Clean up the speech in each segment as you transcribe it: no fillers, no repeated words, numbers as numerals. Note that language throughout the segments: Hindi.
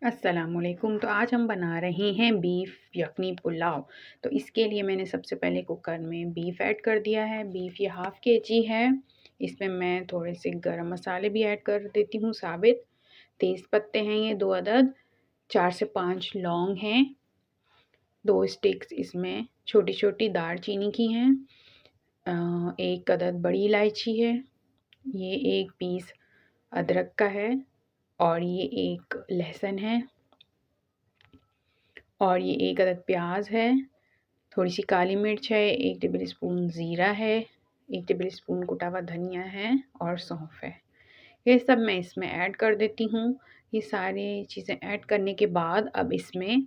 अस्सलामुअलैकुम। तो आज हम बना रहे हैं बीफ यखनी पुलाव। तो इसके लिए मैंने सबसे पहले कुकर में बीफ ऐड कर दिया है। बीफ ये हाफ़ केजी है। इसमें मैं थोड़े से गरम मसाले भी ऐड कर देती हूँ साबित। तेज़ पत्ते हैं ये 2 अदद, 4 से 5 लौंग हैं, 2 स्टिक्स इसमें छोटी-छोटी दालचीनी की हैं, 1 अदद बड़ी इलायची है, ये 1 पीस अदरक का है और ये 1 लहसुन है और ये 1 अदद प्याज है, थोड़ी सी काली मिर्च है, 1 टेबल स्पून ज़ीरा है, 1 टेबल स्पून कुटा हुआ धनिया है और सौंफ है। ये सब मैं इसमें ऐड कर देती हूँ। ये सारी चीज़ें ऐड करने के बाद अब इसमें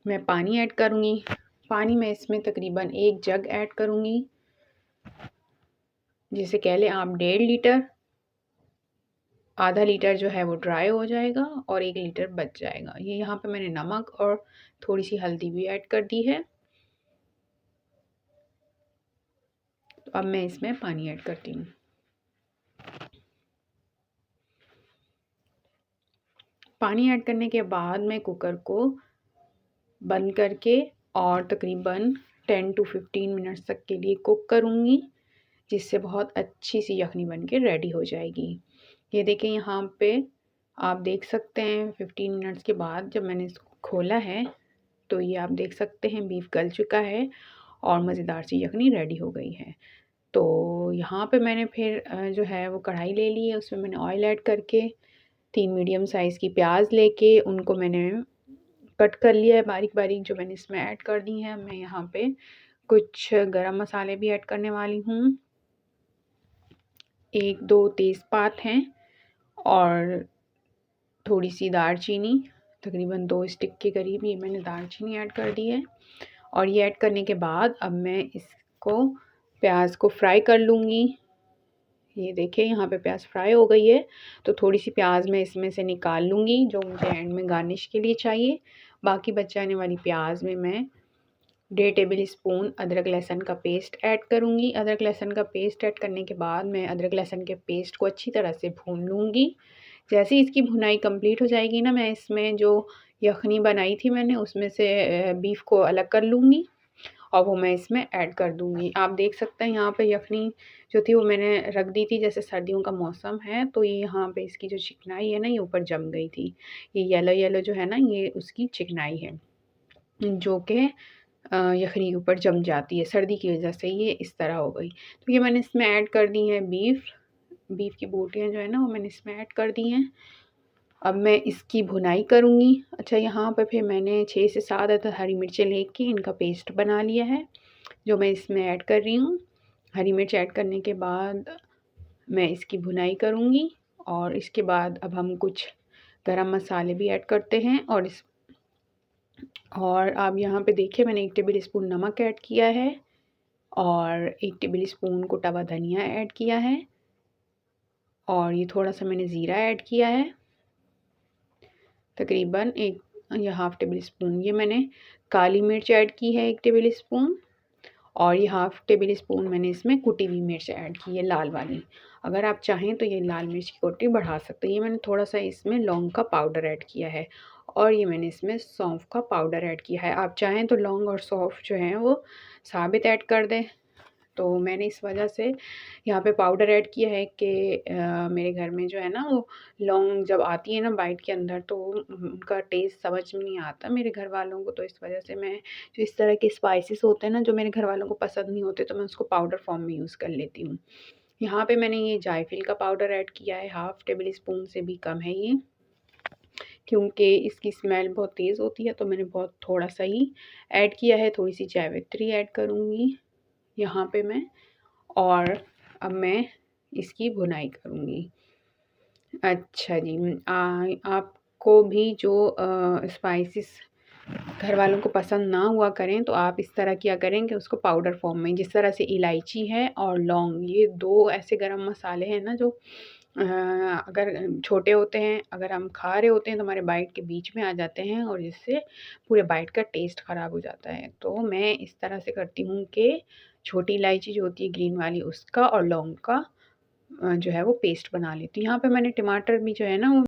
मैं पानी ऐड करूँगी। पानी मैं इसमें तकरीबन 1 जग ऐड करूँगी, जिसे कह लें आप 1.5 लीटर। आधा लीटर जो है वो ड्राई हो जाएगा और 1 लीटर बच जाएगा। ये यहाँ पे मैंने नमक और थोड़ी सी हल्दी भी ऐड कर दी है। तो अब मैं इसमें पानी ऐड करती हूँ। पानी ऐड करने के बाद मैं कुकर को बंद करके और तकरीबन 10 टू 15 मिनट्स तक के लिए कुक करूँगी, जिससे बहुत अच्छी सी यखनी बन के रेडी हो जाएगी। ये देखें यहाँ पे आप देख सकते हैं 15 मिनट्स के बाद जब मैंने इसको खोला है तो ये आप देख सकते हैं बीफ गल चुका है और मज़ेदार सी यखनी रेडी हो गई है। तो यहाँ पे मैंने फिर जो है वो कढ़ाई ले ली है, उसमें मैंने ऑयल ऐड करके 3 मीडियम साइज़ की प्याज लेके उनको मैंने कट कर लिया है बारीक-बारीक, जो मैंने इसमें ऐड कर दी हैं। मैं यहाँ पे कुछ गरम मसाले भी ऐड करने वाली हूँ। 1-2 तेज़पात हैं और थोड़ी-सी दालचीनी, तकरीबन 2 स्टिक के करीब ये मैंने दालचीनी ऐड कर दी है। और ये ऐड करने के बाद अब मैं इसको प्याज को फ्राई कर लूँगी। ये देखिए यहाँ पे प्याज फ्राई हो गई है, तो थोड़ी सी प्याज मैं इसमें से निकाल लूँगी जो मुझे एंड में गार्निश के लिए चाहिए। बाकी बच जाने वाली प्याज में मैं 1.5 टेबल स्पून अदरक लहसुन का पेस्ट ऐड करूँगी। अदरक लहसुन का पेस्ट ऐड करने के बाद मैं अदरक लहसुन के पेस्ट को अच्छी तरह से भून लूँगी। जैसे ही इसकी भुनाई कंप्लीट हो जाएगी ना, मैं इसमें जो यखनी बनाई थी मैंने उसमें से बीफ को अलग कर लूँगी और वो मैं इसमें ऐड कर दूँगी। आप देख सकते हैं यहाँ पे यखनी जो थी वो मैंने रख दी थी, जैसे सर्दियों का मौसम है तो ये यहाँ पे इसकी जो चिकनाई है ना ये ऊपर जम गई थी। ये येलो-येलो जो है ना ये उसकी चिकनाई है, जो कि यखनी के ऊपर जम जाती है, सर्दी की वजह से ये इस तरह हो गई। तो ये मैंने इसमें ऐड कर दी है बीफ। बीफ की बोटियाँ जो है ना वो मैंने इसमें ऐड कर दी हैं। अब मैं इसकी भुनाई करूँगी। अच्छा, यहाँ पे फिर मैंने 6 से 7 अदद हरी मिर्चें लेके इनका पेस्ट बना लिया है, जो मैं इसमें ऐड कर रही हूँ। हरी मिर्च ऐड करने के बाद मैं इसकी भुनाई करूँगी और इसके बाद अब हम कुछ गरम मसाले भी ऐड करते हैं और आप यहाँ पे देखिए मैंने 1 टेबल स्पून नमक ऐड किया है और 1 टेबल स्पून कुटा हुआ धनिया ऐड किया है और ये थोड़ा-सा मैंने ज़ीरा ऐड किया है, तकरीबन 1 या हाफ़ टेबल स्पून। ये मैंने काली मिर्च ऐड की है 1 टेबल स्पून और ये हाफ़ टेबल स्पून मैंने इसमें कुटी हुई मिर्च ऐड की है, लाल वाली। अगर आप चाहें तो ये लाल मिर्च की क्वांटिटी बढ़ा सकते हैं। ये मैंने थोड़ा-सा इसमें लौंग का पाउडर ऐड किया है और ये मैंने इसमें सौंफ का पाउडर ऐड किया है। आप चाहें तो लौंग और सौंफ जो हैं वो साबित ऐड कर दें। तो मैंने इस वजह से यहाँ पे पाउडर ऐड किया है कि मेरे घर में जो है ना वो लौंग जब आती है ना बाइट के अंदर तो उनका टेस्ट समझ में नहीं आता मेरे घर वालों को। तो इस वजह से मैं जो इस तरह के स्पाइसेस होते हैं ना जो मेरे घर वालों को पसंद नहीं होते तो मैं उसको पाउडर फॉर्म में यूज़ कर लेती हूँ। यहाँ पे मैंने ये जायफल का पाउडर ऐड किया है, हाफ़ टेबल स्पून से भी कम है ये, क्योंकि इसकी स्मेल बहुत तेज़ होती है तो मैंने बहुत थोड़ा-सा ही ऐड किया है। थोड़ी सी जावित्री ऐड करूँगी यहाँ पे मैं और अब मैं इसकी भुनाई करूँगी। अच्छा जी, आपको भी जो स्पाइसेस घर वालों को पसंद ना हुआ करें तो आप इस तरह किया करें कि उसको पाउडर फॉर्म में, जिस तरह से इलायची है और लौंग, ये 2 ऐसे गरम मसाले हैं ना जो अगर छोटे होते हैं, अगर हम खा रहे होते हैं तो हमारे बाइट के बीच में आ जाते हैं और जिससे पूरे बाइट का टेस्ट ख़राब हो जाता है। तो मैं इस तरह से करती हूँ कि छोटी इलायची जो होती है ग्रीन वाली उसका और लौंग का जो है वो पेस्ट बना लेती हूँ। यहाँ पे मैंने टमाटर भी जो है ना वो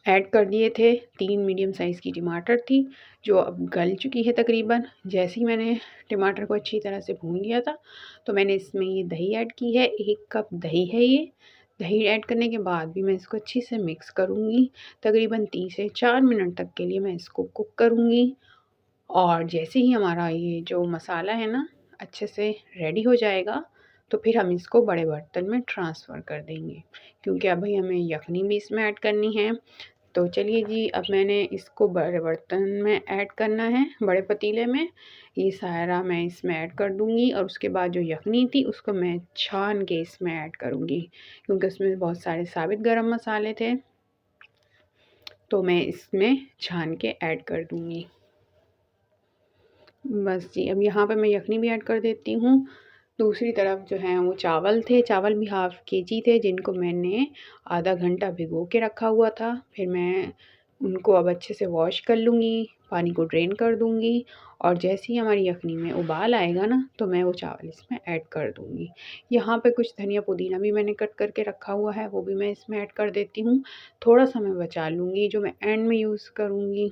ऐड कर दिए थे। 3 मीडियम साइज़ की टमाटर थी जो अब गल चुकी है तकरीबन। जैसे ही मैंने टमाटर को अच्छी तरह से भून लिया था तो मैंने इसमें ये दही ऐड की है। 1 कप दही है ये। दही ऐड करने के बाद भी मैं इसको अच्छे से मिक्स करूँगी। तकरीबन 3 से 4 मिनट तक के लिए मैं इसको कुक करूँगी। और जैसे ही हमारा ये जो मसाला है ना अच्छे से रेडी हो जाएगा तो फिर हम इसको बड़े बर्तन में ट्रांसफ़र कर देंगे, क्योंकि अभी हमें यखनी भी इसमें ऐड करनी है। तो चलिए जी, अब मैंने इसको बड़े बर्तन में ऐड करना है, बड़े पतीले में। ये सारा मैं इसमें ऐड कर दूँगी और उसके बाद जो यखनी थी उसको मैं छान के इसमें ऐड करूँगी, क्योंकि उसमें बहुत सारे साबित गरम मसाले थे, तो मैं इसमें छान के ऐड कर दूँगी। बस जी, अब यहाँ पे मैं यखनी भी ऐड कर देती हूँ। दूसरी तरफ जो है वो चावल थे, चावल भी हाफ़ केजी थे जिनको मैंने आधा घंटा भिगो के रखा हुआ था। फिर मैं उनको अब अच्छे से वॉश कर लूँगी, पानी को ड्रेन कर दूँगी और जैसे ही हमारी यखनी में उबाल आएगा ना तो मैं वो चावल इसमें ऐड कर दूँगी। यहाँ पे कुछ धनिया पुदीना भी मैंने कट करके रखा हुआ है, वो भी मैं इसमें ऐड कर देती हूँ। थोड़ा-सा मैं बचा लूँगी जो मैं एंड में यूज़ करूँगी।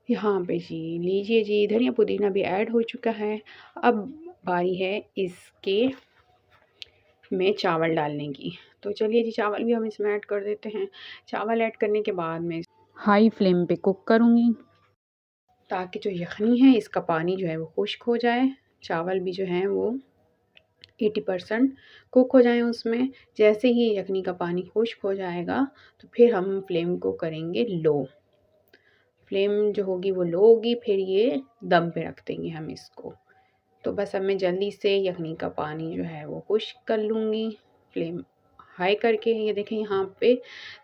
यहाँ पे जी लीजिए जी, धनिया पुदीना भी ऐड हो चुका है। अब बारी है इसके में चावल डालने की। तो चलिए जी, चावल भी हम इसमें ऐड कर देते हैं। चावल ऐड करने के बाद मैं हाई फ्लेम पे कुक करूँगी ताकि जो यखनी है इसका पानी जो है वो खुश्क हो जाए। चावल भी जो हैं वो 80% कुक हो जाएँ उसमें। जैसे ही यखनी का पानी खुश्क हो जाएगा तो फिर हम फ्लेम को करेंगे लो। फ्लेम जो होगी वो लो होगी, फिर ये दम पे रख देंगे हम इसको। तो बस अब मैं जल्दी से यखनी का पानी जो है वो खुश्क कर लूँगी फ्लेम हाई करके। ये देखें यहाँ पे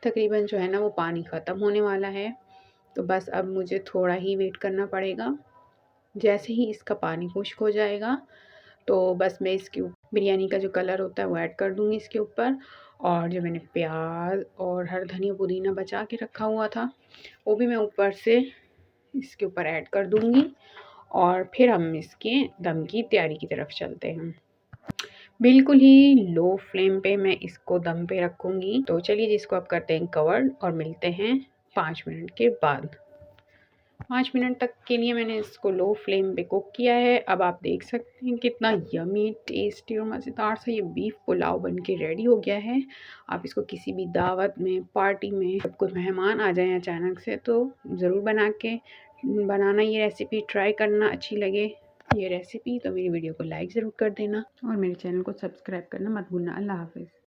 तकरीबन जो है ना वो पानी ख़त्म होने वाला है। तो बस अब मुझे थोड़ा ही वेट करना पड़ेगा। जैसे ही इसका पानी खुश्क हो जाएगा तो बस मैं इसके बिरयानी का जो कलर होता है वो ऐड कर दूँगी इसके ऊपर। और जो मैंने प्याज और हरा धनिया पुदीना बचा के रखा हुआ था वो भी मैं ऊपर से इसके ऊपर ऐड कर दूँगी और फिर हम इसके दम की तैयारी की तरफ चलते हैं। बिल्कुल ही लो फ्लेम पे मैं इसको दम पे रखूँगी। तो चलिए जी, इसको अब करते हैं कवर और मिलते हैं 5 मिनट के बाद। 5 मिनट तक के लिए मैंने इसको लो फ्लेम पे कुक किया है। अब आप देख सकते हैं कितना यमी, टेस्टी और मज़ेदार सा ये बीफ पुलाव बन के रेडी हो गया है। आप इसको किसी भी दावत में, पार्टी में, जब कोई मेहमान आ जाएँ अचानक से तो ज़रूर बनाना ये रेसिपी ट्राई करना। अच्छी लगे ये रेसिपी तो मेरी वीडियो को लाइक ज़रूर कर देना और मेरे चैनल को सब्सक्राइब करना मत भूलना। अल्लाह हाफ़िज़।